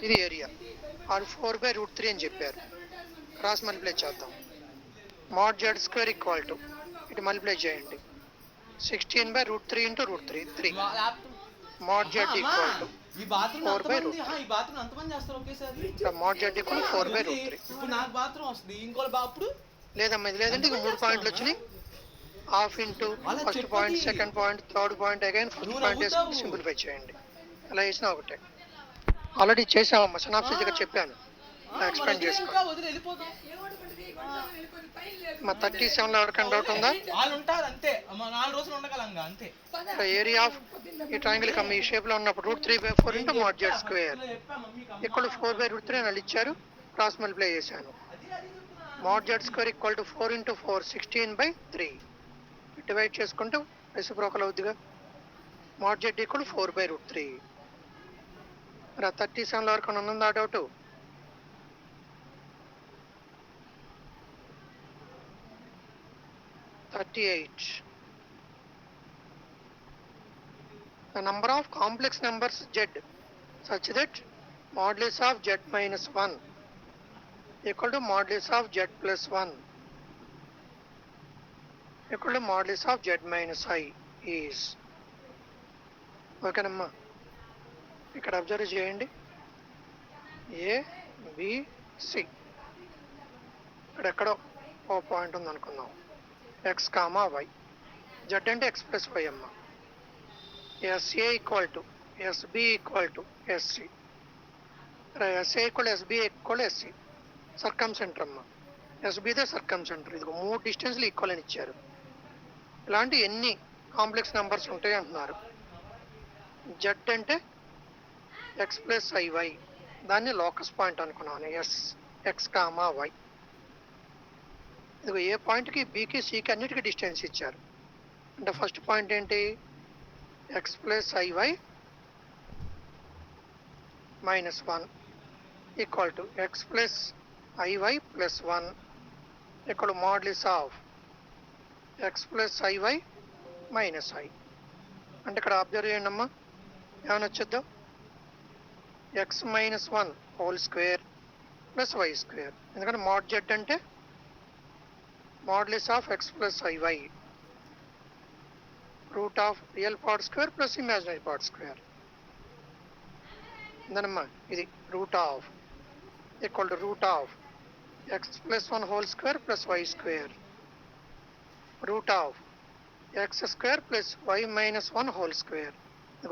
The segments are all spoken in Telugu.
ఇది ఏరియా. ఆడు 4/√3 అని చెప్పారు. క్రాస్ మల్టిప్లై చేద్దాం. mod z² ఈక్వల్ టు ఇటు మల్టిప్లై చేయండి. 16/√3 into √3 3. mod z equal to 4/√3. ఈ బాత్రూమ్ అంతమంది చేస్తారు ఒకేసారి. mod z equal 4/√3. ఇప్పుడు నాకు బాత్రూమ్ వస్తుంది, ఇంకోటి అప్పుడు లేదమ్మా, ఇది లేదంటే ఇంక 3 పాయింట్లు వచ్చినాయి. Half into first point, second point, third point, again first point వేసుకుని సింప్లిఫై చేయండి. అలా వేసినా ఒకటే. ఆల్రెడీ చేసామమ్మా, సినాప్సిస్ దగ్గర చెప్పాను, ఎక్స్ప్లెయిన్ చేసుకో. మా 37లో ఎవరికైనా డౌట్ ఉందా? వాళ్ళు ఉంటారు అంతే, 4 రోజులు ఉండగలంగా అంతే. ఏరియా ఆఫ్ ఈ ట్రయాంగిల్ కమ్ ఈ షేప్ లో ఉన్నప్పుడు √3/4 ఇంటూ mod z² ఇక్కడ 4/√3 అని వాళ్ళు ఇచ్చారు. క్రాస్ మల్టిప్లై చేశాను. mod z² equal to 4 into 4 16/3. Divide చేసుకుంటే రెసిప్రోకల్ అవుద్దిగా. mod z equal 4/√3. 37 వరకు ఉందా doubt? The number of complex numbers z such that modulus of z minus 1 equal to modulus of z plus 1 equal to modulus of z minus I is. ఓకేనమ్మా, ఇక్కడ అబ్జర్వ్ చేయండి. ఏ బి సి ఇక్కడెక్కడో ఓ పాయింట్ ఉంది అనుకుందాం. ఎక్స్ కామా వై, జెడ్ అంటే ఎక్స్ ప్లస్ వై అమ్మ. SA equal to SB equal to SC. SA equal SB equal SC. Circumcentre అమ్మ. ఎస్బిదే సర్కమ్ సెంటర్. ఇది 3 డిస్టెన్స్లు ఈక్వల్ అని ఇచ్చారు. ఇలాంటి ఎన్ని కాంప్లెక్స్ నెంబర్స్ ఉంటాయి అంటున్నారు. జెడ్ అంటే ఎక్స్ ప్లస్ ఐవై, దాన్ని లోకస్ పాయింట్ అనుకున్నాను. S x comma y. ఇదిగో ఏ పాయింట్కి బికి సికి అన్నిటికీ డిస్టెన్స్ ఇచ్చారు. అంటే ఫస్ట్ పాయింట్ ఏంటి? X plus i y minus 1 equal to X plus i y plus 1 ఇక్కడ modulus of x plus i y minus i. అంటే ఇక్కడ అబ్జర్వ్ చేయండి అమ్మా, ఏమైనా వచ్చేద్దాం. X minus 1 whole square plus why square. ఎందుకంటే మోడ్ జెడ్ అంటే modulus of x plus IY root of real part square plus imaginary part square. ఏందమ్మా ఇది? Root of equal to root of x plus 1 whole square plus why square root of x square plus y minus 1 whole square.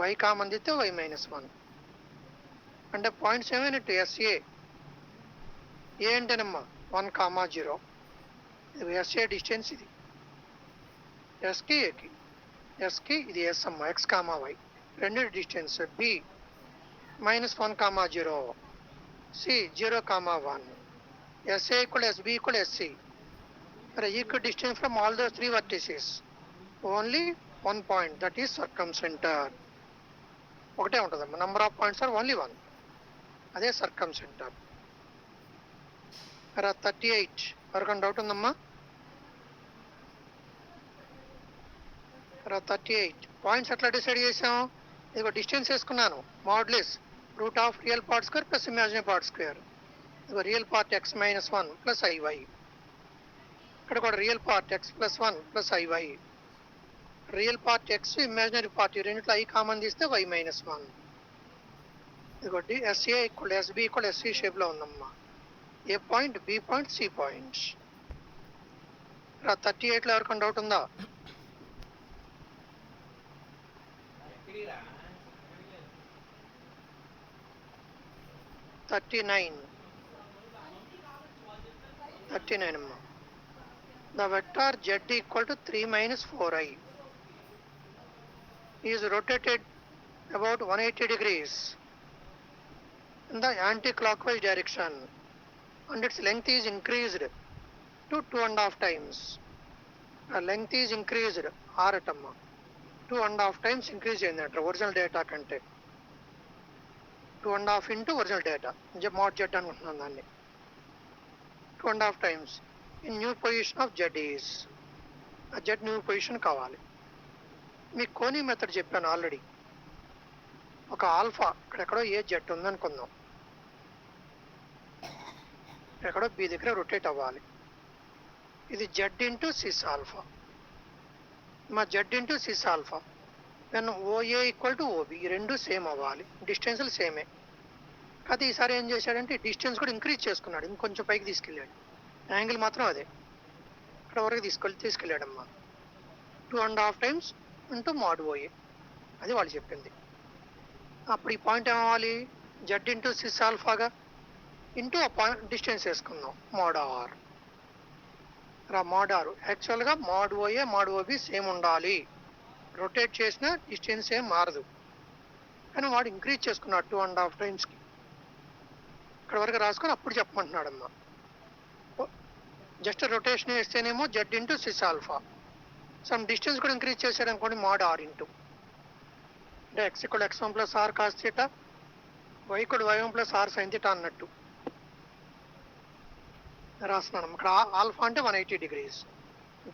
Y common దిస్తే వై మైనస్ 1. అంటే పాయింట్స్ ఏమైనట్టు? ఎస్ఏ ఏ అంటేనమ్మా 1,0. ఇది ఎస్ఏ డిస్టెన్స్. ఇది ఎస్కి ఏకి, ఎస్కి ఇది ఎస్ అమ్మ, ఎక్స్ కామా వై రెండు distance. B minus 1,0, C 0,1. SA equal SB equal SC. మరి equal distance from all those 3 vertices. Only 1 point, that is circumcentre. ఒకటే ఉంటుందమ్మా, number of points are only 1. అదే సర్కమ్ సెంటర్. 38 వరకు డౌట్ ఉందమ్మా. 38 పాయింట్స్ ఎట్లా డిసైడ్ చేసాం? ఇదిగో డిస్టెన్స్ వేసుకున్నాను. Modulus root of real part square plus imaginary part square. ఇదిగో real part x minus 1 plus i y. ఇక్కడ కూడా real part x plus 1 plus i y. Real part x, imaginary part ఈ రెండిట్లో ఐ కామన్ తీస్తే వై మైనస్ 1. ఇదిగోటి SA equal SB equal SC షేప్లో ఉందమ్మా. A point, B point, C point. 38లో ఎవరికైనా డౌట్ ఉందా? 39 అమ్మా. The vector z equal to 3 minus 4i is rotated about 180 degrees in the anti-clockwise direction and its length is increased to 2.5 times. The length is increased aratama 2.5 times increase అయిందంట ఒరిజినల్ డేటా కంటే. 2.5 into original data mod z అనుకుంటున్నాను దాన్ని. 2.5 times in new position of z is. ఆ z న్యూ పొజిషన్ కావాలి. మీకు కోనీ మెథడ్ చెప్పాను ఆల్రెడీ. ఒక ఆల్ఫా ఇక్కడెక్కడో ఏ జెడ్ ఉందనుకుందాం. ఎక్కడో బి దగ్గర రొటేట్ అవ్వాలి. ఇది జెడ్ ఇంటూ సిస్ ఆల్ఫా. మా Z into cis alpha then OA equal to OB. ఈ రెండు సేమ్ అవ్వాలి, డిస్టెన్స్లు సేమే. కాదు ఈసారి ఏం చేశాడంటే డిస్టెన్స్ కూడా ఇంక్రీజ్ చేసుకున్నాడు, ఇంకొంచెం పైకి తీసుకెళ్ళాడు. యాంగిల్ మాత్రం అదే, ఇక్కడ వరకు తీసుకెళ్ళాడమ్మా. 2.5 టైమ్స్ ఇంటూ మోడ్ ఓఏ, అది వాళ్ళు చెప్పింది. అప్పుడు ఈ పాయింట్ ఏమవ్వాలి, జెడ్ ఇంటూ సిస్ ఆల్ఫాగా ఇంటూ ఆ పాయింట్ డిస్టెన్స్ వేసుకుందాం, మోడ్ ఆర్. మోడ్ ఆర్ యాక్చువల్గా mod OA mod OB same ఉండాలి, రొటేట్ చేసిన డిస్టెన్స్ ఏం మారదు. కానీ వాడు ఇంక్రీజ్ చేసుకున్నాడు 2.5 టైమ్స్కి. ఇక్కడ వరకు రాసుకొని అప్పుడు చెప్పమంటున్నాడమ్మా. జస్ట్ రొటేషన్ వేస్తేనేమో z into cis alpha, some distance కూడా ఇంక్రీజ్ చేశాడు అనుకోండి, మోడ్ ఆర్ ఇంటూ, అంటే x equal x1 plus r cos theta, y equal y1 plus r sine theta అన్నట్టు రాస్తున్నాను. ఇక్కడ ఆల్ఫా అంటే 180 డిగ్రీస్,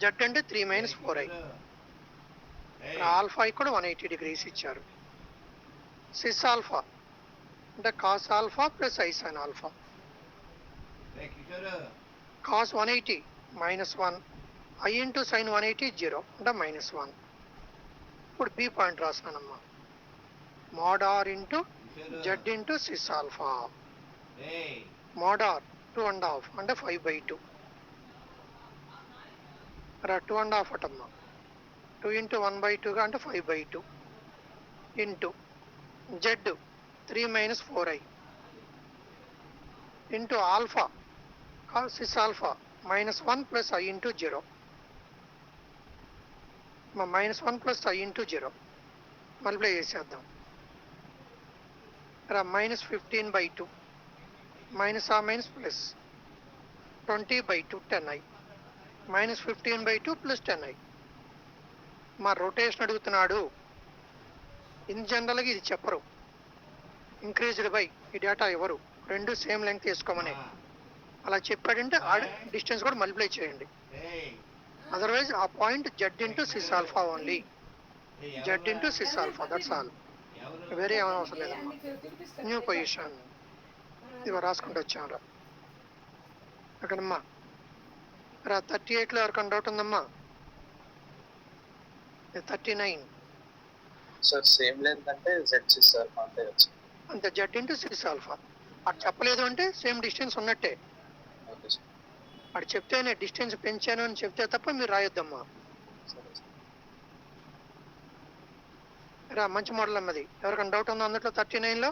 జెడ్ అంటే 3 - 4i. ఆల్ఫా ఇక్కడ 180 డిగ్రీస్ ఇచ్చారు. సిస్ ఆల్ఫా అంటే cos alpha plus I sine alpha. Cos 180 -1, i into sine 180 0 అంటే -1. ఇప్పుడు బి పాయింట్ రాస్తున్నానమ్మా, mod r into z into cis alpha. Mod r 2.5 అంటే 5/2. 2.5 అటమ్మా, 2 ఇంటూ 1/2గా అంటే 5/2 into Z 3 - 4i into alpha cis alpha -1 plus I into 0, -1 plus I into 0 multiply చేసేద్దాం. -15/2 మైనస్ ఆ minus plus 20/2 10i -15/2 plus 10i. మా రొటేషన్ అడుగుతున్నాడు, ఇన్ జనరల్గా ఇది చెప్పరు, ఇంక్రీజ్డ్ బై ఈ డేటా ఎవరు, రెండు సేమ్ లెంగ్త్ తీసుకోమని అలా చెప్పాడంటే ఆ డిస్టెన్స్ కూడా మల్టిప్లై చేయండి. అదర్వైజ్ ఆ point Z into cis alpha only, Z into cis alpha, that's all, వేరే ఏమైనా అవసరం లేదమ్మా. న్యూ పొజిషన్ ఇవి రాసుకుంటూ వచ్చాం అక్కడమ్మా. 38లో ఎవరికన్నా డౌట్ ఉందమ్మా? 39 సార్ సేమ్ లెంత్ అంటే జెడ్ సిస్ ఆల్ఫా అంతే కదా? అంతే, జెడ్ ఇంటూ సిస్ ఆల్ఫా. అటు చెప్పలేదు అంటే సేమ్ డిస్టెన్స్ ఉన్నట్టే. Okay sir. అటు చెప్తేనే డిస్టెన్స్ పెంచాను అని చెప్తే తప్ప మీరు రాయొద్దమ్మా. మంచి మోడల్ అమ్మది. ఎవరికైనా డౌట్ ఉందో అందులో 39లో?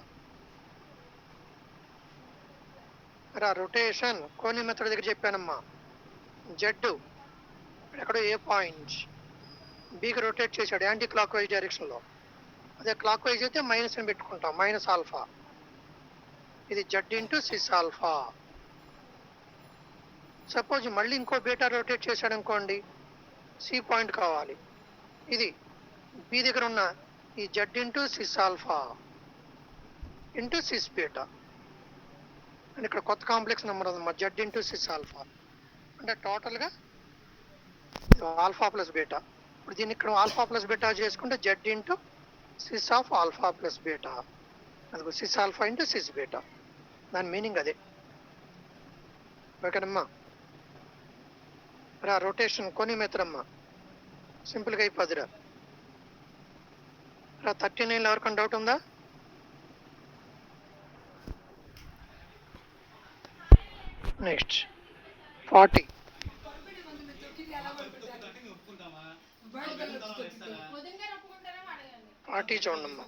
రొటేషన్ కోని మెథడ్ దగ్గర చెప్పానమ్మా. జెడ్ ఎక్కడో ఏ పాయింట్ బీకి రొటేట్ చేశాడు యాంటీ క్లాక్ వైజ్ డైరెక్షన్లో, అదే క్లాక్ వైజ్ అయితే మైనస్ అని పెట్టుకుంటాం, మైనస్ ఆల్ఫా. ఇది Z into cis alpha. Suppose మళ్ళీ ఇంకో బీటా రొటేట్ చేశాడు అనుకోండి, సి పాయింట్ కావాలి. ఇది బి దగ్గర ఉన్న ఈ z into cis alpha into cis beta అని ఇక్కడ కొత్త కాంప్లెక్స్ నెంబర్ ఉందమ్మా, జెడ్ ఇంటూ సిస్ ఆల్ఫా. అంటే టోటల్గా ఆల్ఫా ప్లస్ బీటా. ఇప్పుడు దీన్ని ఇక్కడ ఆల్ఫా ప్లస్ బీటా చేసుకుంటే z into cis of alpha plus beta, అది cis alpha into cis beta, దాని మీనింగ్ అదే. ఓకేనమ్మా. రొటేషన్ కొని మెథడమ్మా, సింపుల్గా అయిపోద్దిరా. 39లో ఎవరికైనా డౌట్ ఉందా? నెక్స్ట్ 40. చూడమ్మా.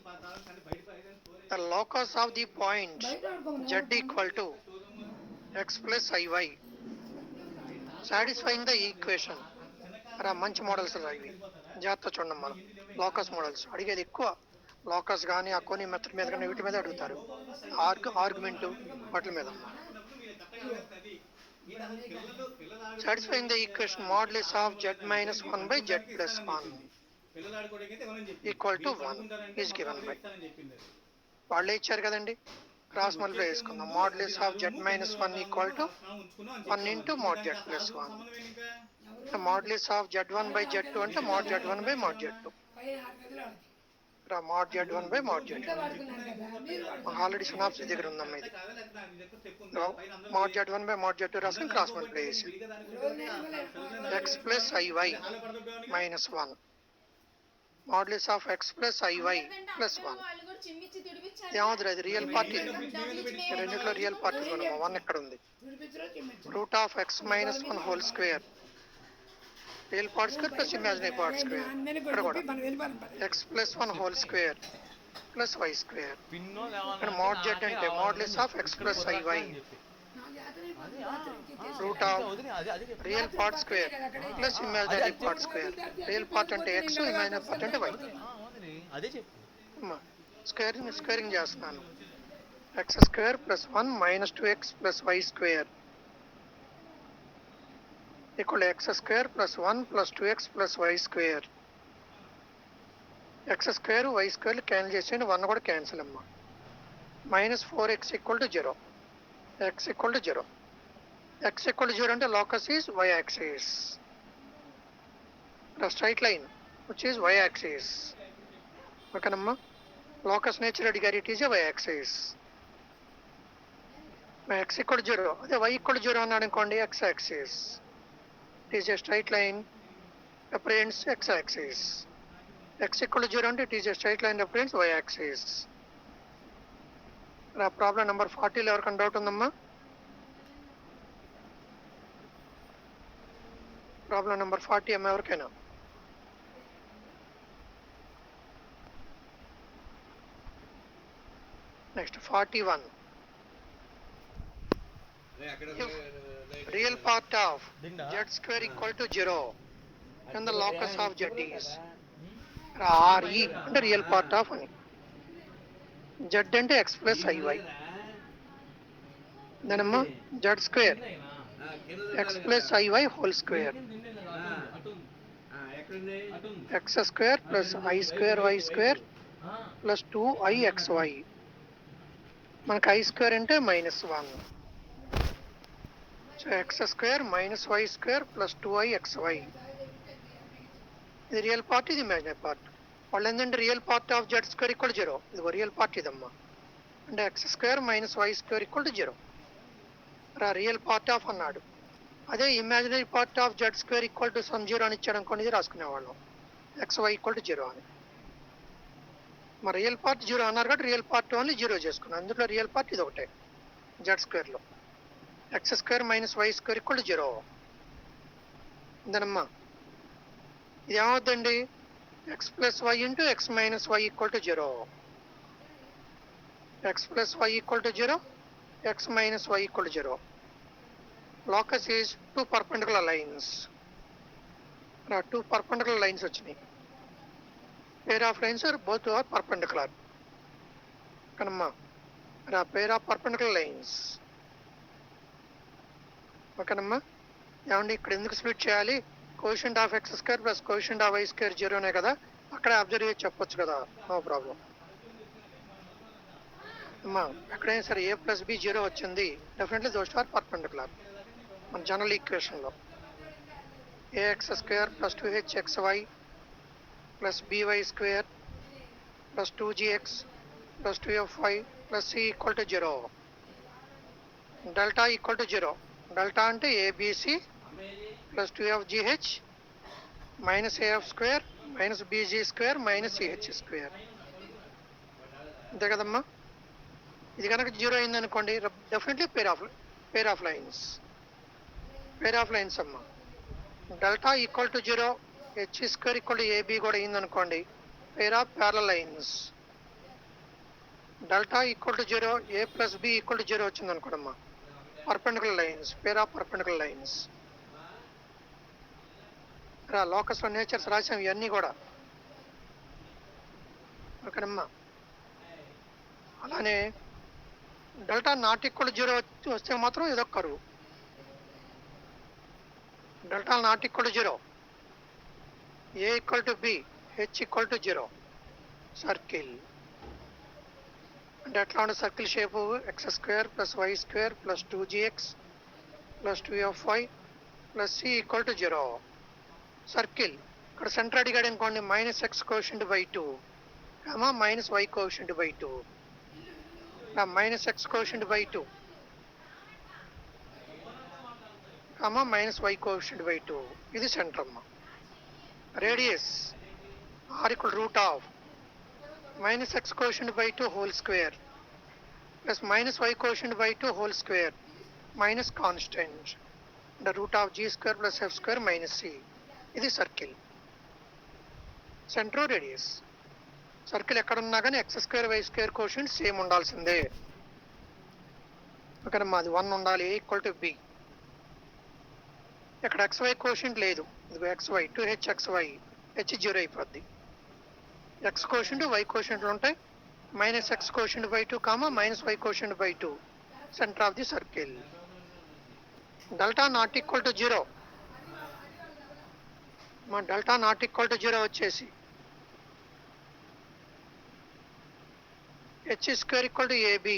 The locus of the point Z equal to X plus IY satisfying the equation. మంచి మోడల్స్ రా ఇవి, జాగ్రత్త చూడండి. మనం లోకస్ మోడల్స్ అడిగేది ఎక్కువ, లోకస్ కానీ ఆ కోని మెథడ్ మీద కానీ వీటి మీద అడుగుతారు, ఆర్గ్యుమెంటు వాటి మీద. Satisfying the equation modulus of Z -1 by Z plus 1 equal to 1 is given by, వాళ్ళే ఇచ్చారు కదండి, క్రాస్ మల్టిప్లై చేసుకుందాం. Modulus of Z -1 equal to 1 into mode Z plus 1. Modulus of Z1 by Z2 అంటే mode Z1 by mod Z2. mod z1 by mod z2. అంతా వాడుకున్నారు కదా మీరు వాడుకున్నారు. ఆల్రెడీ సినాప్సిస్ దగ్గర ఉందమ్మా ఇది. mod z1 by mod z2 రాసుకుని క్రాస్ మల్టిప్లై చేసి రోజు నేను ఇవ్వలేను. x plus iy minus 1 modulus of x plus iy plus 1. వాళ్ళు కూడా చిమ్మిచ్చి తుడిపించాలి. ఏమవుతుంది అది రియల్ పార్ట్ ఇది. రెండిట్లో రియల్ పార్ట్ చూడమ్మా 1 ఎక్కడ ఉంది. విడిపించరు, చిమ్మించరు. Root of x minus 1 whole square real part square plus imaginary part square అందరినీ ఇక్కడ కూడా మనం వెళ్ళిపోతాం పద. x plus 1 whole square plus y square. పిన్నో ఇక్కడ mod z అంటే modulus of x plus iy నా జాతర అయిపోతుంది, జాతర ఎక్కించేసి. Root of real part square plus imaginary part square. Real part అంటే x ఇమాజినరీ పార్ట్ అంటే y. అదే చెప్పు. స్క్వేరింగ్ చేస్తున్నాను. x square plus 1 minus 2x plus y square equal x square plus 1 plus 2x plus y square. x square y square cancel చేసేయండి, 1 కూడా క్యాన్సిల్ అమ్మా. Minus 4x equal to 0. x equal to 0. x equal to 0 అంటే locus is y axis. Straight line which is y axis. ఓకేనమ్మా. లోకస్ నేచర్ అడిగారు, it is y axis. x equal to 0 అదే y ఈక్వల్ టు 0 అన్నాడు అనుకోండి, x axis. It is a straight line represents x axis. X equal to 0 అంటే it is a straight line represents y axis. నా ప్రాబ్లం నెంబర్ 40 లో ఎవరికైనా డౌట్ ఉందమ్మా? ప్రాబ్లం నెంబర్ 40 అమ్మా ఎవరికైనా? Next 41. Real part of z square equal to 0 and the locus of z is re అంటే రియల్ పార్ట్ ఆఫ్ అని. z అంటే x plus iy. దానమ్మా z square x plus iy whole square x square plus i square y square plus 2ixy. మనకి i స్క్వేర్ అంటే -1. So x square minus y square plus 2ixy. ఇది రియల్ పార్ట్, ఇది ఇమాజినరీ పార్ట్. వాళ్ళు ఏంటంటే real part of z square equal 0. ఇది రియల్ పార్ట్ ఇదమ్మా. అంటే x square minus y square equal to 0. Real part of అన్నాడు. అదే imaginary part of z square equal to some 0 అని ఇచ్చాడు అనుకోండి, ఇది రాసుకునేవాళ్ళం xy ఈక్వల్ టు 0 అని. మరి రియల్ పార్ట్ 0 అన్నారు కాబట్టి రియల్ పార్ట్ ఓన్లీ 0 చేసుకున్నాం. అందులో రియల్ పార్ట్ ఇది ఒకటే z స్క్వేర్లో. x square minus y square equal to 0. ఇందనమ్మా ఇది ఏమవుతుందండి? x plus y into x minus y equal to 0. x plus y equal to 0, x minus y equal to 0. Locus is 2 perpendicular lines. 2 perpendicular lines వచ్చినాయి. Pair of lines are both are perpendicular. కనమ్మా పేర్ ఆఫ్ పర్పెండికులర్ లైన్స్. ఓకేనమ్మా. ఏమండి ఇక్కడ ఎందుకు స్ప్లిట్ చేయాలి? Coefficient of x square plus quotient of y square 0నే కదా, అక్కడే అబ్జర్వ్ చేసి చెప్పొచ్చు కదా, నో ప్రాబ్లం అమ్మా. ఎక్కడైనా సరే a ప్లస్ b 0 వచ్చింది, డెఫినెట్లీ దోస్ ఆర్ పర్పెండికులర్ మన జనరల్ ఈక్వేషన్లో. ax square plus 2hxy plus by square plus 2gx plus 2fy plus c equal to 0. Delta equal to 0. Delta అంటే a b c plus 2fgh minus af square minus bg square minus ch square. అంతే కదమ్మా. ఇది కనుక 0 అయింది అనుకోండి, డెఫినెట్లీ పేర్ ఆఫ్ లైన్స్ అమ్మా. Delta equal to 0, H square equal to a b కూడా అయింది అనుకోండి, pair of parallel lines. Delta equal to 0, a plus b equal to 0 వచ్చింది అనుకోండమ్మా, perpendicular lines, pair of perpendicular lines. లోకస్లో నేచర్స్ రాసాం ఇవన్నీ కూడా. ఓకేనమ్మా. అలానే డెల్టా నాట్ ఈక్వల్ 0 వస్తే మాత్రం ఇదొక curve. Delta not equal 0, A equal to B, H equal to 0, circle. అంటే ఎట్లా ఉండే circle shape? X square plus why square plus 2gx plus 2fy plus c equal to 0. Circle. ఇక్కడ సెంటర్ అడిగాడు అనుకోండి, minus x coefficient by 2, comma minus y quotient by 2. Now minus x quotient by 2, comma minus y quotient by 2. ఇది సెంటర్ అమ్మ. Radius r equal root of minus x quotient by 2 whole square plus minus y quotient by 2 whole square minus constant the root of g square plus f square minus c. ఇది సర్కిల్. Centre radius. సర్కిల్ ఎక్కడున్నా కానీ X square why square coefficient same ఉండాల్సిందే. ఓకేనమ్మా, అది 1 ఉండాలి. A equal to B. ఇక్కడ ఎక్స్వై కోషెంట్ లేదు. ఇదిగో ఎక్స్వై 2h ఎక్స్వై హెచ్ 0 అయిపోద్ది. ఎక్స్ కోషెంట్ వై కోషెంట్లు ఉంటాయి. Minus x coefficient by 2 comma minus y coefficient by 2 centre of the circle. Delta not equal to 0. మా డెల్టా నాట్ ఈక్వల్ టు 0 వచ్చేసి h square equal to a b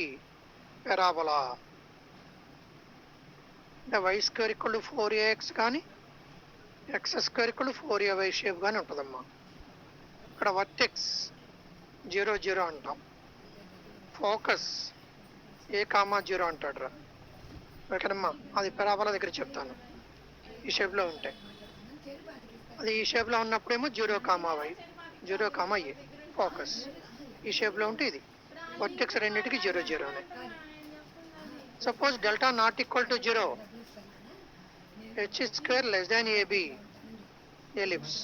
parabola. అంటే y square equal to 4ax కానీ X square equal to 4ay shape కానీ ఉంటుందమ్మా. ఇక్కడ వర్టెక్స్ 0 0 అంటాం. ఫోకస్ ఏ కామా 0 అంటాడు రా. ఓకేనమ్మా, అది పెరాబోలా దగ్గర చెప్తాను. ఈ షేప్లో ఉంటాయి. అది ఈ షేప్లో ఉన్నప్పుడేమో 0 comma y 0 comma a focus. ఈ షేప్లో ఉంటే ఇది వర్టెక్స్ రెండింటికి 0 0నే. Suppose delta not equal to 0, H square less than a b ellipse.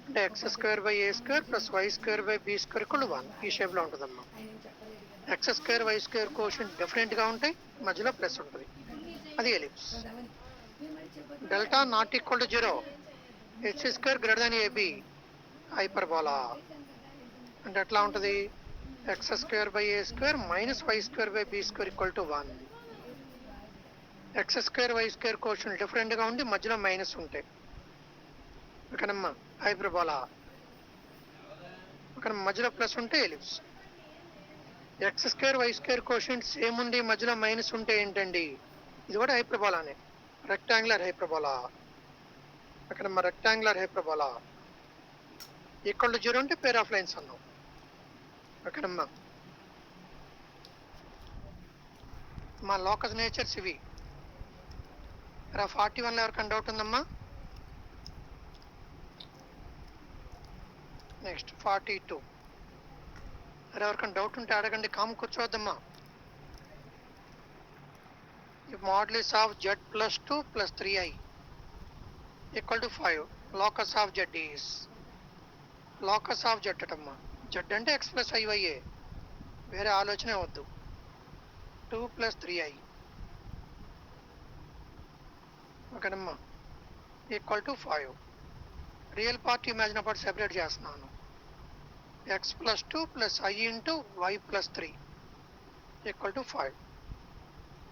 అంటే x square by A square plus why square by B square equal 1. ఈ షేప్లో ఉంటుందమ్మా. X square why square coefficient డిఫరెంట్గా ఉంటాయి, మధ్యలో ప్లస్ ఉంటుంది. అది ellipse. Delta not equal to 0, H square greater than a b hyperbola. అంటే ఎట్లా ఉంటుంది? X square by A square minus Y square by B square equal to 1. X square why square coefficient డిఫరెంట్గా ఉండి మధ్యలో మైనస్ ఉంటాయి. ఓకేనమ్మా, హైపర్బోలా. ఓకే, మధ్యలో ప్లస్ ఉంటే ellipse. X square why square coefficient same ఉండి మధ్యలో మైనస్ ఉంటే ఏంటండి? ఇది కూడా హైపర్బోలానే, రెక్టాంగులర్ హైపర్బోలా. ఓకేనమ్మా, రెక్టాంగులర్ హైపర్బోలా. ఈక్వల్ టు 0 అంటే పేర్ ఆఫ్ లైన్స్ అన్నాం. ఓకేనమ్మా, మా లోకస్ నేచర్స్ ఇవి. 41లో ఎవరికైనా డౌట్ ఉందమ్మా? నెక్స్ట్ 42. ఎవరికైనా డౌట్ ఉంటే అడగండి, కామ్ కూర్చోవద్దమ్మా. Modulus of z plus 2 plus 3i equal to 5. Locus of z is, locus of z అటమ్మా. z అంటే x ప్లస్ iy, వేరే ఆలోచనే వద్దు. 2 ప్లస్ 3i ఓకేనమ్మా equal to 5. Real part imagine part separate చేస్తున్నాను. x plus 2 plus i into y plus 3 equal to 5.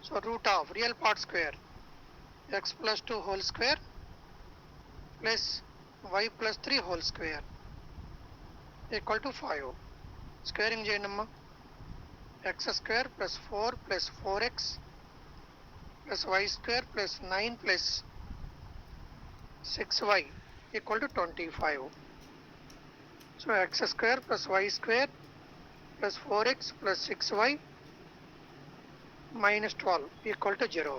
So root of real part square x plus 2 whole square plus y plus 3 whole square equal to 5. Squaring చేయండి అమ్మా. X square plus 4 plus 4x plus why square plus 9 plus 6y equal to 25. So X square plus why square plus 4x plus 6y minus 12 equal to 0.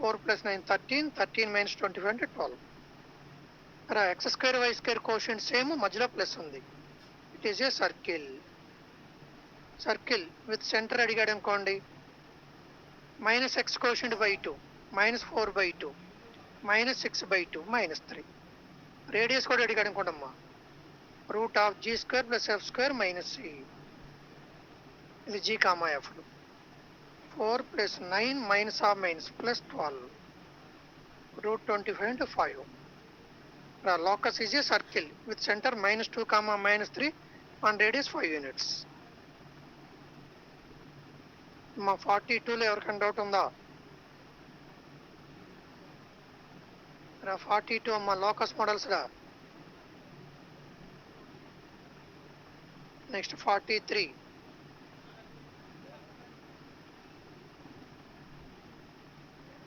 4 plus 9 13, 13 minus 25 అంటే 12. X square why square coefficient same, మధ్యలో ప్లస్ ఉంది. It is a circle. Circle with centre అడిగాడు అనుకోండి, minus x coefficient by 2 minus 4 by 2 minus 6 by 2 minus 3. Radius కూడా అడిగాడు అనుకోండమ్మా, root of G square plus F square minus c. ఇది g comma f. 4 plus 9 minus of minus plus 12 root 25 into 5. Locus is a circle with center minus 2 comma minus 3 and radius 5 units. మా 42లో ఎవరికైనా డౌట్ ఉందా? 42 అమ్మా లోకస్ మోడల్స్ రా. నెక్స్ట్ 43.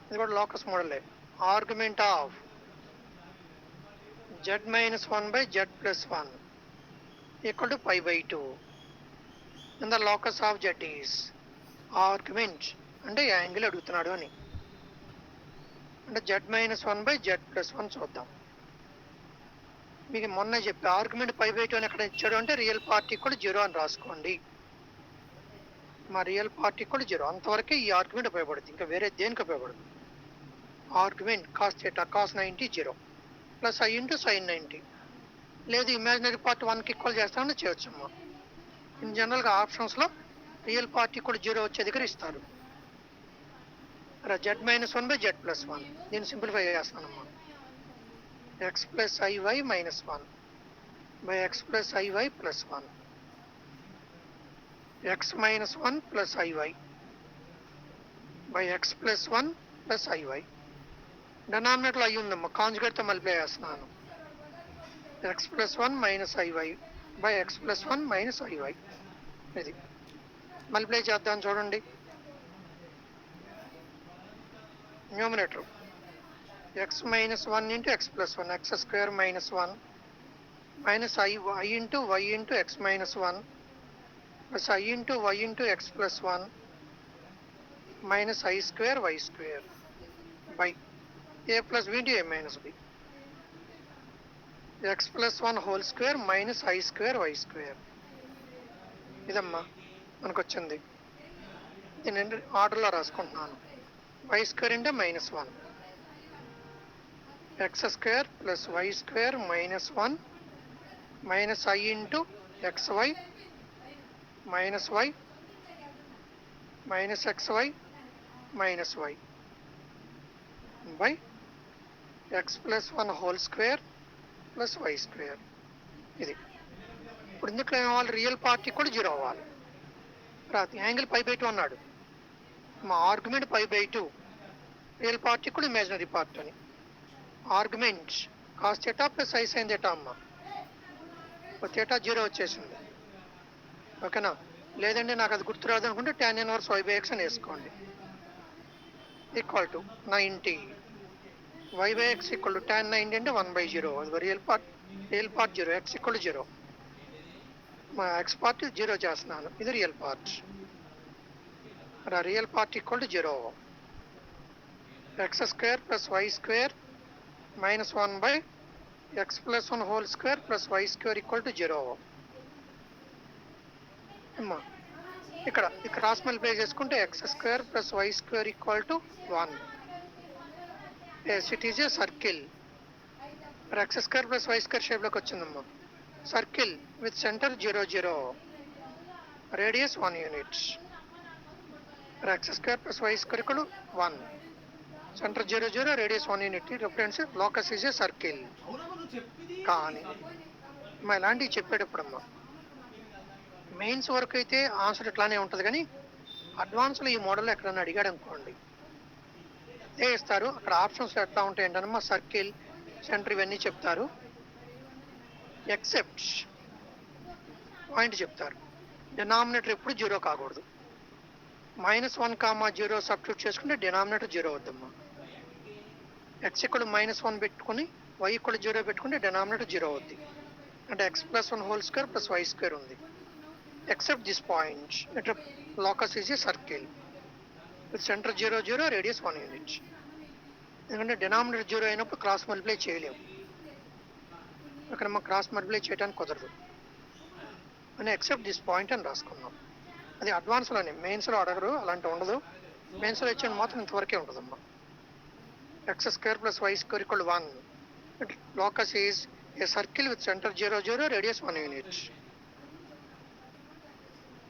ఇది కూడా లోకస్ మోడలే. Argument of z minus 1 by z plus 1 equal to pi by 2. And the locus of z is argument అంటే యాంగిల్ అడుగుతున్నాడు అని. అంటే z-1/z+1 చూద్దాం. మీకు మొన్న చెప్పి ఆర్గ్యుమెంట్ పై బై 2 అని ఎక్కడ ఇచ్చాడు అంటే రియల్ పార్ట్ ఈక్వల్ 0 అని రాసుకోండి. మా రియల్ పార్ట్ ఈక్వల్ 0 అంతవరకే ఈ ఆర్గ్యుమెంట్ ఉపయోగపడుతుంది, ఇంకా వేరే దేనికి ఉపయోగపడదు. Argument cos theta cos 90 0 plus i into sine 90. లేదు ఇమాజినరీ పార్ట్ 1కి ఈక్వల్ చేస్తామని చేయొచ్చమ్మా. ఇన్ జనరల్గా ఆప్షన్స్లో రియల్ పార్ట్ ఈక్వల్ 0 వచ్చే దగ్గర ఇస్తారు. z-1/z+1 దీన్ని సింప్లిఫై చేస్తానమ్మా. x plus iy minus 1 by x plus iy plus 1 x minus 1 plus iy by x plus 1 plus iy. డినామినేటర్లో అయ్యి ఉందమ్మా, కాంజుగేట్తో మల్టిప్లై చేస్తున్నాను. x plus 1 minus iy by x plus 1 minus iy. ఇది మల్టిప్లై చేద్దాం చూడండి. Numerator x minus 1 into x plus 1 x square minus 1 minus i into y into x minus 1 plus i into y into x plus 1 minus i square y square by a plus b into a minus b. x plus 1 whole square minus i square y square. ఇదమ్మా మనకు వచ్చింది. దీన్ని ఆర్డర్లో రాసుకుంటున్నాను. y square into minus 1 x square plus y square minus 1 minus i into xy minus y minus xy minus y by x plus 1 whole square plus y square. ఇది ఇప్పుడు ఇందులో ఏమవ్వాలి, రియల్ పార్ట్ కూడా 0 అవ్వాలి. యాంగిల్ పై బై 2 అన్నాడు, మా argument pi by 2, real part కూడా ఇమాజినరీ పార్ట్ అని. Argument cos theta plus I sine theta అమ్మ. థీటా 0 వచ్చేసింది, ఓకేనా. లేదండి నాకు అది గుర్తురాదు అనుకుంటే tan inverse y by x అని వేసుకోండి. Equal to 90 y by x equal to tan 90 అంటే 1/0. అది real part 0, x equal to 0. మా x పార్ట్ 0 చేస్తున్నాను, ఇది real part. Real part equal to 0. x square plus y square minus 1 by x plus 1 whole square plus y square equal to 0. అమ్మా ఇక్కడ క్రాస్ మల్టిప్లై చేసుకుంటే x square plus y square equal to 1. Yes it is a circle. x square plus y square షేప్లోకి వచ్చిందమ్మా. Circle with centre 0 0, radius 1 unit. x square plus y square equal to 1, centre 0 0, radius 1 unit. Reference locus is a circle. కానీ మా ఇలాంటివి చెప్పేటప్పుడమ్మా మెయిన్స్ వరకు అయితే ఆన్సర్ ఇట్లానే ఉంటుంది, కానీ అడ్వాన్స్లో ఈ మోడల్లో ఎక్కడన్నా అడిగాడు అనుకోండి ఏ ఇస్తారు. అక్కడ ఆప్షన్స్ ఎట్లా ఉంటాయి ఏంటన్నమ్మా, సర్కిల్ సెంటర్ ఇవన్నీ చెప్తారు. ఎక్సెప్ట్ పాయింట్ చెప్తారు, డినామినేటర్ ఎప్పుడు 0 కాకూడదు. -1, 0 సబ్స్టిట్యూట్ చేసుకుంటే డినామినేటర్ 0 అవుద్దమ్మా. x ఈక్వల్ -1 పెట్టుకుని y ఈక్వల్ 0 పెట్టుకుంటే డినామినేటర్ 0 అవుద్ది. అంటే x plus 1 whole square plus y square ఉంది. Except this point locus is a circle with centre 0 0, radius 1 unit. ఎందుకంటే డినామినేటర్ 0 అయినప్పుడు క్రాస్ మల్టిప్లై చేయలేము, అక్కడ మనం క్రాస్ మల్టిప్లై చేయడానికి కుదరదు అని ఎక్సెప్ట్ దిస్ పాయింట్ అని రాసుకున్నాం. అది అడ్వాన్స్లోనే, మెయిన్స్లో అడగరు, అలాంటి ఉండదు. మెయిన్స్లో ఇచ్చిన మాత్రం ఇంతవరకే ఉంటుందమ్మా. x square plus y square equal 1. Locus is a circle with centre 0 0, radius 1 unit.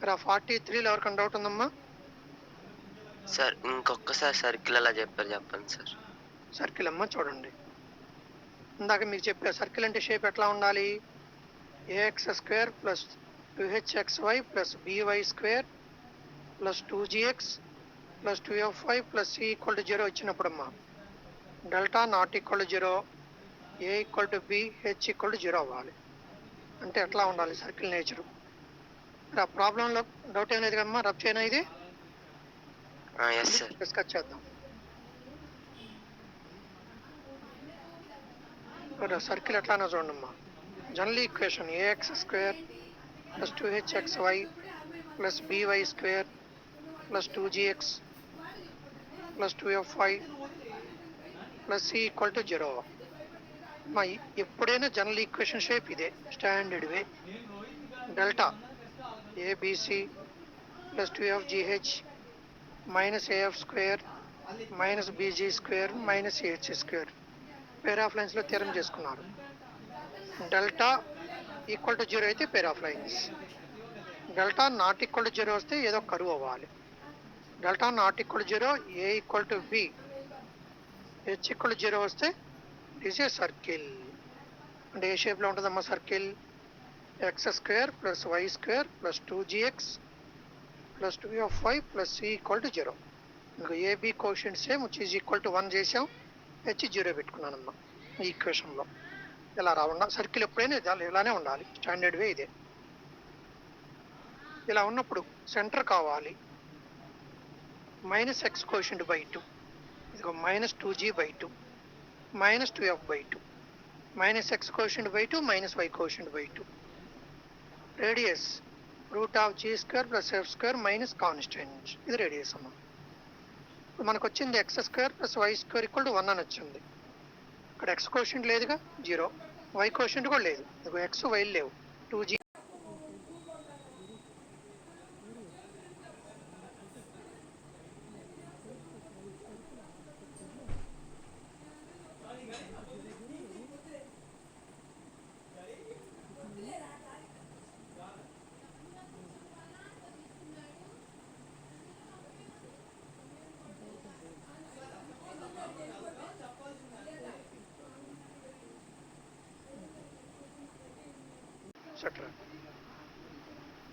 43లో ఎవరికైనా డౌట్ ఉందమ్మా? సార్ ఇంకొకసారి సర్కిల్ అలా చెప్పారు, చెప్పండి సార్. సర్కిల్ అమ్మ చూడండి, ఇందాక మీకు చెప్పా సర్కిల్ అంటే షేప్ ఎట్లా ఉండాలి. ax square plus 2hxy plus by square plus 2gx plus 2fy plus c equal to 0 ఇచ్చినప్పుడమ్మా delta not equal to 0, a equal to b, h equal to 0 అవ్వాలి. అంటే ఎట్లా ఉండాలి సర్కిల్ నేచరు. ఆ ప్రాబ్లంలో డౌట్ ఏం లేదు కదమ్మా, రబ్ చేయనా ఇది ఎస్ సార్. డిస్కస్ చేద్దాం. సర్కిల్ ఎట్లానో చూడండి అమ్మా. General equation ax square plus 2hxy plus by square plus 2gx plus 2fy plus c equal to 0. మా ఎప్పుడైనా జనరల్ ఈక్వేషన్ షేప్ ఇదే standard way. Delta ABC plus 2fgh minus AF square minus BG square minus AH square pair of lines లో థీరం చేసుకున్నారు. డెల్టా ఈక్వల్ టు 0 అయితే pair of lines. Delta not equal to 0 వస్తే ఏదో కరువు అవ్వాలి. Delta not equal to 0 A equal to B H equal to 0 వస్తే ఇస్ ఏ సర్కిల్. అంటే ఏ షేప్ లో ఉంటుందమ్మా circle? X square plus why square plus 2gx plus 2fy plus c equal to 0. ఇంకా AB coefficient same which is equal to 1 చేసాం, హెచ్ 0 పెట్టుకున్నానమ్మా ఈ ఈక్వేషన్లో. ఇలా రాకుండా సర్కిల్ ఎప్పుడైనా ఇలానే ఉండాలి, స్టాండర్డ్ వే ఇదే. ఇలా ఉన్నప్పుడు సెంటర్ కావాలి. మైనస్ ఎక్స్ కోషియంట్ బై 2, ఇదిగో minus 2g/2 minus 2f/2 minus X coefficient by 2 minus Y coefficient by 2. Radius root of G square plus F square minus constant, ఇది రేడియస్ అమ్మా. ఇప్పుడు మనకు వచ్చింది X square plus why square equal to 1 అని వచ్చింది. ఇక్కడ ఎక్స్ కోషియంట్ లేదుగా 0, వై కోషియంట్ కూడా లేదు, ఇదిగో ఎక్స్ వై లేవు, 2g.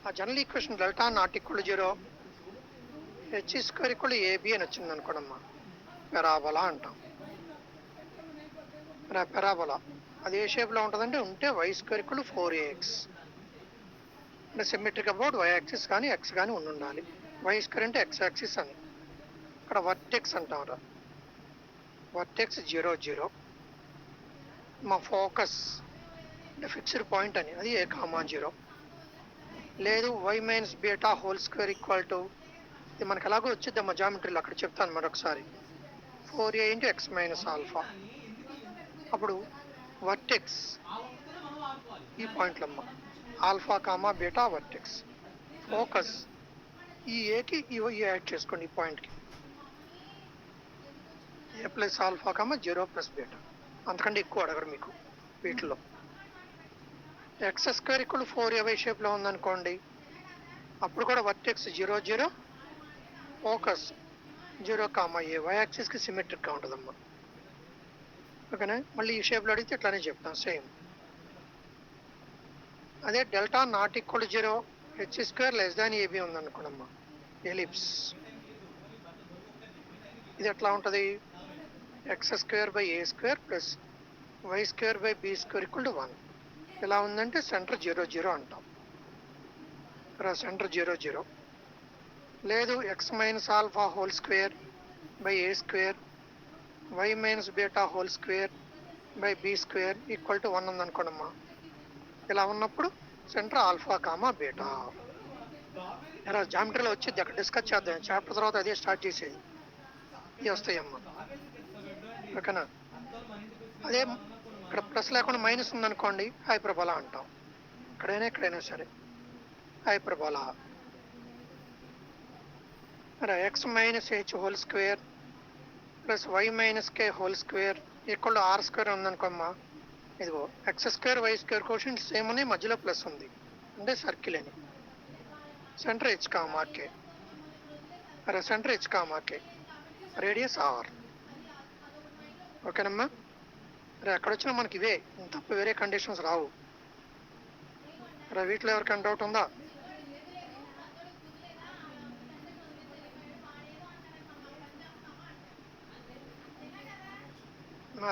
ఆ general equation delta not equal 0 H square equal AB అని వచ్చింది అనుకోండమ్మా, పెరాబోలా అంటాం. పెరాబోలా అది ఏ షేప్లో ఉంటుందంటే ఉంటే వై స్క్వేర్ ఈక్వల్ 4ax, అంటే సిమెట్రిక్ అబౌట్ వై యాక్సిస్ కానీ ఎక్స్ కానీ ఉండాలి. వై స్క్వేర్ అంటే ఎక్స్ యాక్సిస్ అని. ఇక్కడ వర్టెక్స్ అంటాం, వర్టెక్స్ 0 0. మా ఫోకస్ అంటే ఫిక్స్డ్ పాయింట్ అని, అది ఏ కామా 0. లేదు y minus beta whole square equal to, ఇది మనకు ఎలాగో వచ్చిద్దమ్మా జామెట్రీలో, అక్కడ చెప్తాను మరొకసారి, 4a into x minus alpha. అప్పుడు వర్టెక్స్ ఈ పాయింట్లో అమ్మ, alpha comma beta vertex. Focus ఈ ఏకి ఈ యాడ్ చేసుకోండి, ఈ పాయింట్కి a plus alpha comma 0 plus beta, అంతకంటే ఎక్కువ అడగరు మీకు వీటిలో. ఎక్స్ స్క్వేర్ ఈక్వల్ 4a షేప్లో ఉందనుకోండి, అప్పుడు కూడా vertex 0 0, focus 0 comma a, y యాక్సిస్కి సిమెట్రిక్గా ఉంటుందమ్మా. ఓకేనా? మళ్ళీ ఈ షేప్లో అడిగితే ఇట్లానే చెప్తాం సేమ్. అదే delta not equal 0 H square less than a b ఉందనుకోండమ్మా, ఎలిప్స్. ఇది ఎట్లా ఉంటుంది? X square by A square plus why square by B square equal to 1. ఎలా ఉందంటే సెంటర్ 0 0 అంటాం, సెంటర్ 0 0. లేదు X minus alpha whole square by A square Y minus beta whole square by B square equal to 1 ఉందనుకోండమ్మా. ఇలా ఉన్నప్పుడు సెంటర్ ఆల్ఫా కామా బీటా. ఇలా జామెట్రీలో వచ్చింది, అక్కడ డిస్కస్ చేద్దాం, చాప్టర్ తర్వాత అదే స్టార్ట్ చేసేది, ఇవి వస్తాయమ్మా. ఓకేనా? అదే ఇక్కడ ప్లస్ లేకుండా మైనస్ ఉందనుకోండి, హైపర్బోలా అంటాం. ఎక్కడైనా సరే hyperbola. X minus h whole square plus y minus k whole square equal to r square ఉందనుకోమ్మా. ఇదిగో ఎక్స్ స్క్వేర్ వై స్క్వేర్ కోషన్ సేమ్ అని, మధ్యలో ప్లస్ ఉంది అంటే సర్కిల్ అని. Centre h comma k, centre h comma k, radius r. ఓకేనమ్మా? ఎక్కడ వచ్చినా మనకి ఇవే, తప్ప వేరే కండిషన్స్ రావు. వీటిలో ఎవరికైనా డౌట్ ఉందా?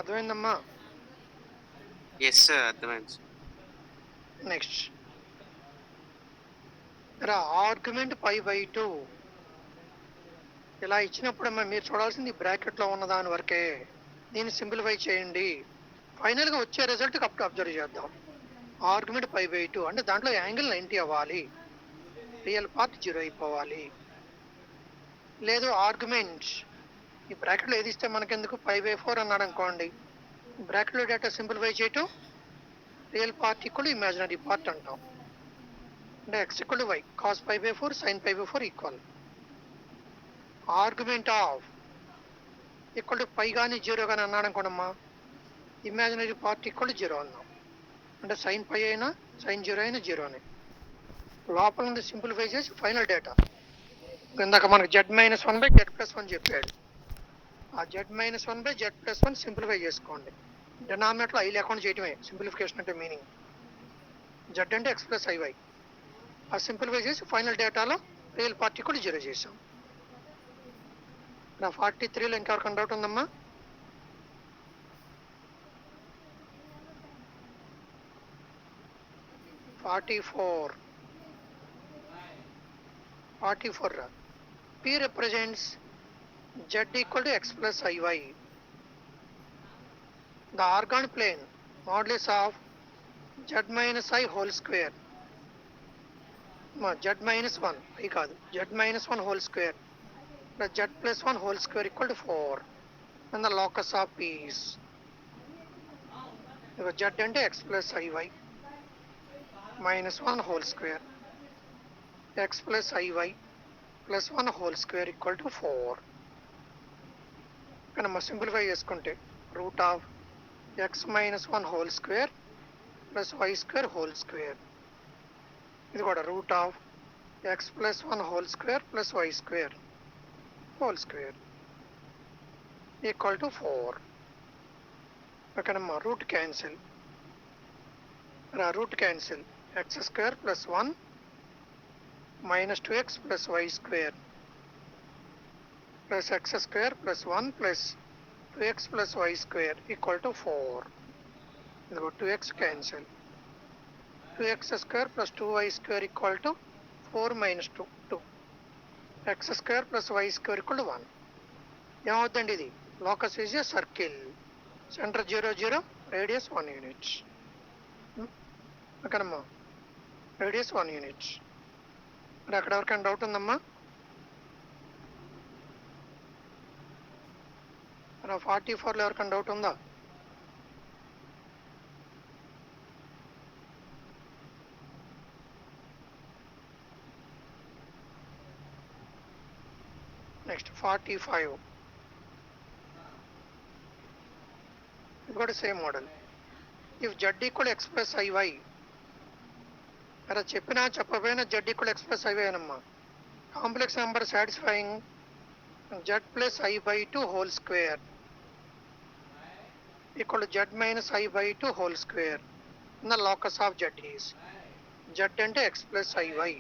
అర్థమైందమ్మా? ఎస్ సార్, అర్థమైంది. నెక్స్ట్ ఆర్గ్యుమెంట్ π/2 ఇలా ఇచ్చినప్పుడమ్మా మీరు చూడాల్సింది బ్రాకెట్లో ఉన్న దాని వరకే. దీన్ని సింప్లిఫై చేయండి, ఫైనల్గా వచ్చే రిజల్ట్కి అప్పుడు అబ్జర్వ్ చేద్దాం. ఆర్గ్యుమెంట్ పై బై 2 అంటే దాంట్లో యాంగిల్ 90 అవ్వాలి, రియల్ పార్ట్ 0 అయిపోవాలి. లేదు ఆర్గ్యుమెంట్ ఈ బ్రాకెట్లో ఏది ఇస్తే మనకెందుకు పై బై 4 అన్నాడు అనుకోండి, బ్రాకెట్లో డేటా సింప్లిఫై చేయటం real part equal imaginary part అంటాం. అంటే x equal y cos pi by 4 sin pi by 4 equal argument of equal to pi కానీ 0 కానీ అన్నాడు అనుకోండమ్మా, ఇమాజినరీ పార్ట్ ఈక్వల్ 0 అన్నాం. అంటే సైన్ పై అయినా సైన్ 0 అయినా 0నే. లోపల నుండి సింప్లిఫై చేసి ఫైనల్ డేటా ఇందాక మనకు z-1/z+1 చెప్పాడు. ఆ z-1/z+1 సింప్లిఫై చేసుకోండి. డినామినేట్లో ఐ లేకుండా చేయటమే సింప్లిఫికేషన్ అంటే మీనింగ్. z అంటే x ప్లస్ iy. ఆ సింప్లిఫై చేసి ఫైనల్ డేటాలో రియల్ పార్ట్ ఈక్వల్ 0 చేసాం. నా 43లో ఇంకెవరికైనా డౌట్ ఉందమ్మా? Forty-four P represents z equal to x plus iy. The organ plane modulus of z minus i whole square, z minus 1 i కాదు, z minus 1 whole square plus z plus 1 whole square equal to 4 and the locus of p is z అంటే x plus iy minus 1 whole square, x plus iy plus 1 whole square equal to 4. కానీ మనం సింప్లిఫై చేసుకుంటే route of x minus 1 whole square plus y square whole square, ఇది కూడా root of x plus 1 whole square plus y square whole square equal to 4. ఓకేనమ్మా, root cancel, root cancel x square plus 1 minus 2x plus y square plus x square plus 1 plus 2x plus y square equal to 4. ఇది 2x cancel. 2x square plus 2y square equal to 4 minus 2. x square plus y square equal to 1. ఏమవుతుందండి ఇది? Locus is a circle, centre 0 0, radius 1 unit. ఓకేనమ్మా, రేడియస్ 1 యూనిట్. మరి అక్కడ ఎవరికైనా డౌట్ ఉందమ్మా? 44లో ఎవరికైనా డౌట్ ఉందా? నెక్స్ట్ 45. ఇది కూడా same model. If z equal x plus iy, అలా చెప్పినా చెప్పకపోయినా z equal x plus iy అనమ్మా. Complex number satisfying z plus i by 2 whole square equal to z minus I by 2 whole square. And the locus of z is z అంటే x plus iy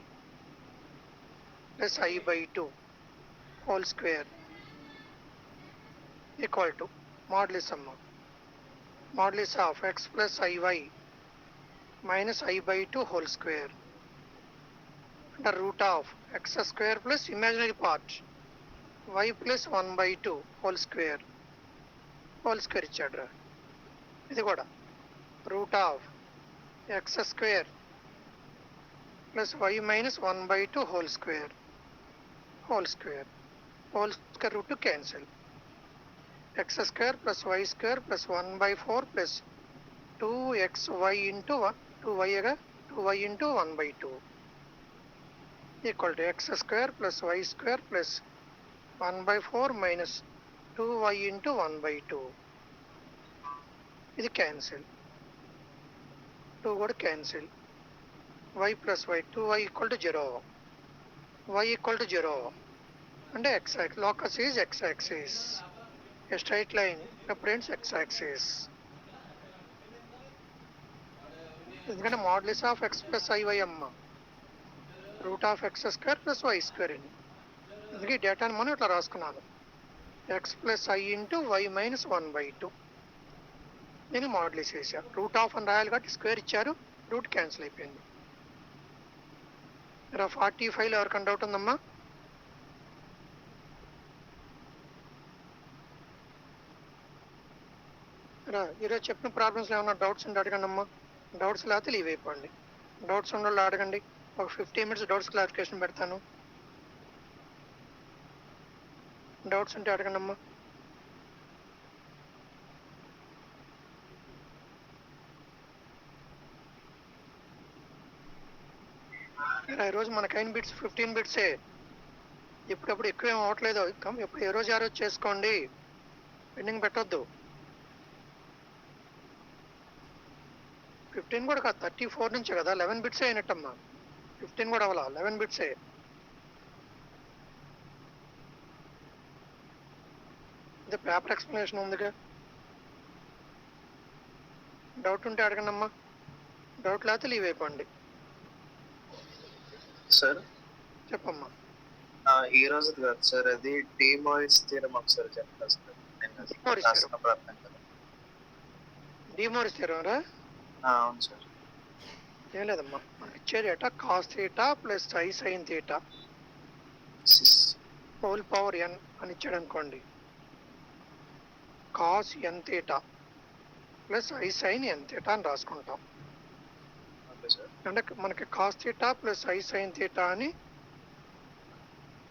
plus I by 2 whole square equal to modulus of x plus iy minus I by 2 whole square under root of x square plus imaginary part y plus 1 by 2 whole square ఇచ్చాడు. ఇది కూడా root of x square plus y minus 1 by 2 whole square root cancel. X square plus why square plus 1 by 4 plus 2xy into 2y into 1 by 2 equal to x square plus why square plus 1 by 4 minus 2y into 1 by 2. ఇది క్యాన్సిల్, 2 కూడా cancel. y plus y 2y equal to 0, y equal to 0 అంటే x locus is x axis, a straight line represents x axis. ఎందుకంటే మోడలిస్ ఆఫ్ x ప్లస్ iy అమ్మ route of x square plus y square అని. అందుకే ఈ డేటాని మనం ఇట్లా రాసుకున్నాను, x plus i into y minus 1 by 2. నేను మోడలిస్ చేశాను, రూట్ ఆఫ్ అని రాయాలి కాబట్టి స్క్వేర్ ఇచ్చారు, రూట్ క్యాన్సిల్ అయిపోయింది. 45లో ఎవరికైనా డౌట్ ఉందమ్మా? ఈరోజు చెప్పిన ప్రాబ్లమ్స్లో ఏమన్నా డౌట్స్ ఉంటే అడగండి అమ్మా. డౌట్స్ లేకపోతే లీవ్ అయిపోండి. డౌట్స్ ఉన్న వాళ్ళు అడగండి. ఒక 15 minutes డౌట్స్ క్లారిఫికేషన్ పెడతాను. డౌట్స్ ఉంటే అడగండి అమ్మా. ఈరోజు మనకు అయిన బిట్స్ 15 బిట్సే. ఇప్పుడప్పుడు ఎక్కువ ఏం అవ్వట్లేదు. ఎప్పుడు ఏ రోజు ఆ రోజు చేసుకోండి, పెండింగ్ పెట్టొద్దు. 15 కూడా కాదు, 34 నుంచే కదా, 11 బిట్సే అయినట్టమ్మా. 15 కూడా అవ్వాలా, 11 బిట్సే. ఇది పేపర్ ఎక్స్ప్లెనేషన్ ఉందిగా. డౌట్ ఉంటే అడగండి అమ్మా. డౌట్ లేకపోతే లీవ్ అయిపోండి. సార్ చెప్పమ్మా. ఈ రోజు కాదు సార్, అది డిమోయిస్ థీరం ఒకసారి చెప్తాను సార్. నేను అది డిమోరిస్ థీరం. రాసినప్పుడు అర్థం కదా. డిమోరిస్ థీరం రా. అవును సార్. ఏం లేదమ్మా, మనకి ఇచ్చేది ఏటా cos theta plus I sine theta whole power n అని ఇచ్చాడు అనుకోండి. Cos n theta plus I sine n theta అని రాసుకుంటాం. Okay sir. అంటే మనకి cos theta plus I sine theta అని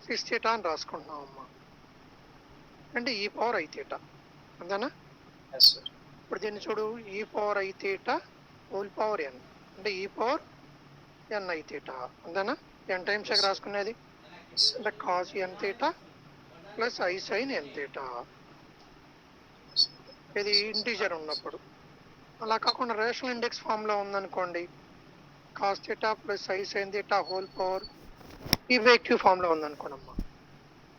6 థీటా అని రాసుకుంటున్నాం అమ్మా. అంటే ఈ పవర్ ఐ థీటా అంతేనా. Yes sir. ఇప్పుడు దీన్ని చూడు, e power i theta whole power n అంటే e power n i theta అంతేనా. N times రాసుకునేది. Yes sir. అంటే cos n theta plus I sine n theta. ఇది ఇంటీజర్ ఉన్నప్పుడు. అలా కాకుండా రేషనల్ ఇండెక్స్ ఫామ్ లో ఉందనుకోండి, cos theta plus I sine theta whole power p by q form లో ఉందనుకోండమ్మా.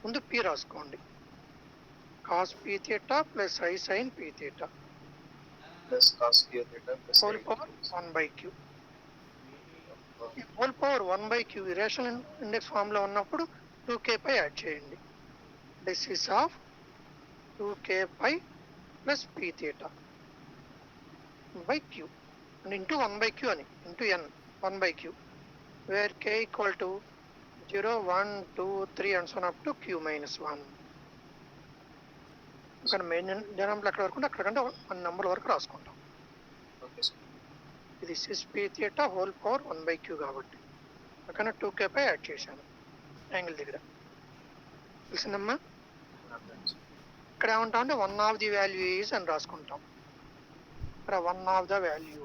ముందు పీ రాసుకోండి. Cos p theta plus I sine p theta plus cos q theta plus whole power 1/q. ఈ whole power 1/q rational index form లో ఉన్నప్పుడు 2k పై యాడ్ చేయండి. This is of 2k pi plus p theta by q and into 1/q అని into n 1/q where k equal to 0, 1, 2, 3 and so up to q minus 1. ఇక్కడ మెయిన్ డినామినేటర్ ఎక్కడ వరకు ఉంటే అక్కడికంటే 1 నెంబర్ వరకు రాసుకుంటాం. Okay sir. ఇది cis p theta whole power 1/q కాబట్టి అక్కడ 2k పై యాడ్ చేశాను యాంగిల్ దగ్గర. తెలిసిందమ్మా. ఇక్కడ ఏమంటాం అంటే 1 ఆఫ్ ది వాల్యూ ఈజ్ అని రాసుకుంటాం. ఇక్కడ 1 ఆఫ్ ద వాల్యూ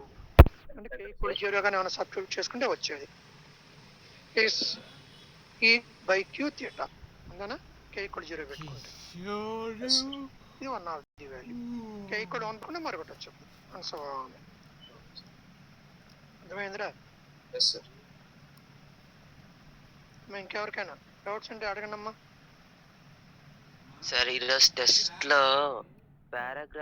అంటే k ఈక్వల్ 0 గానే ఏమైనా సబ్స్టిట్యూట్ చేసుకుంటే వచ్చేది is e by q theta అంతేనా. k ఈక్వల్ 0 పెట్టుకుంటే ఇది 1 of the value. k equal 1 అనుకుంటే మరొకటి వచ్చింది అండ్ సో ఆన్. అర్థమైందిరా. Yes sir. ఇంకెవరికైనా డౌట్స్ ఉంటే అడగండి అమ్మా. సార్ ఈరోజు టెస్ట్ లో పారాగ్రాఫ్